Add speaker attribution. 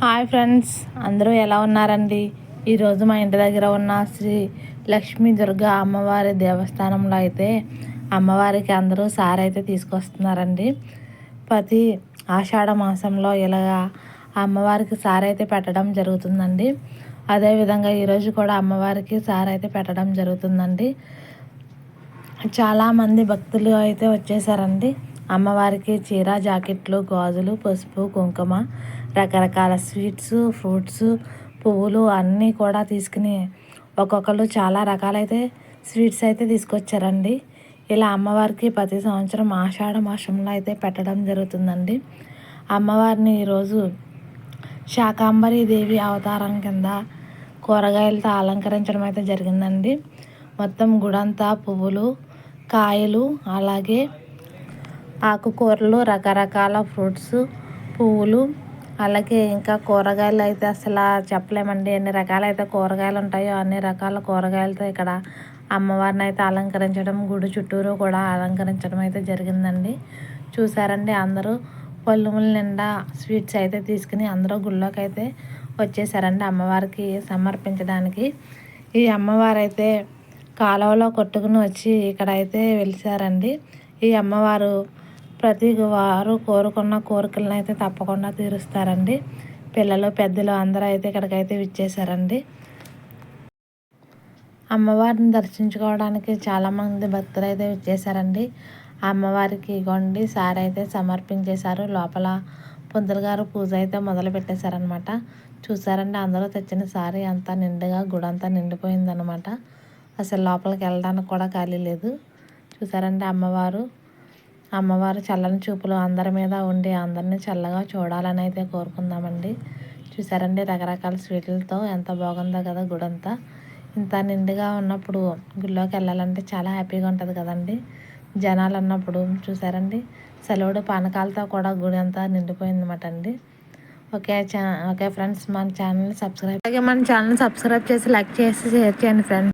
Speaker 1: Hi friends, అందరూ ఎలా ఉన్నారండి? ఈరోజు మా ఇంటి దగ్గర ఉన్న శ్రీ లక్ష్మీ దుర్గా అమ్మవారి దేవస్థానంలో అయితే అమ్మవారికి అందరూ సారి అయితే తీసుకొస్తున్నారండి. ప్రతి ఆషాఢ మాసంలో ఇలాగా అమ్మవారికి సారి అయితే పెట్టడం జరుగుతుందండి. అదేవిధంగా ఈరోజు కూడా అమ్మవారికి సారి అయితే పెట్టడం జరుగుతుందండి. చాలామంది భక్తులు అయితే వచ్చేసారండి. అమ్మవారికి చీర, జాకెట్లు, గాజులు, పసుపు, కుంకుమ, రకరకాల స్వీట్స్, ఫ్రూట్స్, పువ్వులు అన్నీ కూడా తీసుకుని ఒక్కొక్కరు చాలా రకాలైతే స్వీట్స్ అయితే తీసుకొచ్చారండి. ఇలా అమ్మవారికి ప్రతి సంవత్సరం ఆషాఢ మాసంలో అయితే పెట్టడం జరుగుతుందండి. అమ్మవారిని ఈరోజు శాకాంబరి దేవి అవతారం కింద కూరగాయలతో అలంకరించడం అయితే జరిగిందండి. మొత్తం గుడంతా పువ్వులు, కాయలు, అలాగే ఆకుకూరలు, రకరకాల ఫ్రూట్స్, పువ్వులు, అలాగే ఇంకా కూరగాయలు అయితే అసలు చెప్పలేమండి. ఎన్ని రకాలైతే కూరగాయలు ఉంటాయో అన్ని రకాల కూరగాయలతో ఇక్కడ అమ్మవారిని అయితే అలంకరించడం, గుడి చుట్టూరు కూడా అలంకరించడం అయితే జరిగిందండి. చూసారండి, అందరూ పళ్ళుముల నిండా స్వీట్స్ అయితే తీసుకుని అందరూ గుళ్ళోకి అయితే వచ్చేసారండి అమ్మవారికి సమర్పించడానికి. ఈ అమ్మవారు అయితే కాలువలో కొట్టుకుని వచ్చి ఇక్కడైతే వెలిసారండి. ఈ అమ్మవారు ప్రతి వారు కోరుకున్న కోరికలను అయితే తప్పకుండా తీరుస్తారండి. పిల్లలు, పెద్దలు అందరూ అయితే ఇక్కడికైతే విచ్చేసారండి. అమ్మవారిని దర్శించుకోవడానికి చాలామంది భక్తులు అయితే విచ్చేసారండి. అమ్మవారికి గొండి సారి అయితే సమర్పించేశారు. లోపల పంతులు గారు పూజ అయితే మొదలు పెట్టేశారనమాట. చూసారండి, అందరూ తెచ్చిన సారీ అంతా నిండుగా గుడంతా నిండిపోయిందనమాట. అసలు లోపలికి వెళ్ళడానికి కూడా ఖాళీ లేదు. చూసారండి, అమ్మవారు చల్లని చూపులు అందరి మీద ఉండి అందరినీ చల్లగా చూడాలని అయితే కోరుకుందామండి. చూసారండి, రకరకాల స్వీట్లతో ఎంత బాగుందో కదా గుడంతా. ఇంత నిండుగా ఉన్నప్పుడు గుళ్ళోకి వెళ్ళాలంటే చాలా హ్యాపీగా ఉంటుంది కదండి జనాలు అన్నప్పుడు. చూసారండి, సెలవుడు పానకాలతో కూడా గుడి అంతా నిండిపోయిందన్నమాట అండి. ఓకే ఫ్రెండ్స్, మన ఛానల్ని సబ్స్క్రైబ్ చేసి లైక్ చేసి షేర్ చేయండి ఫ్రెండ్స్.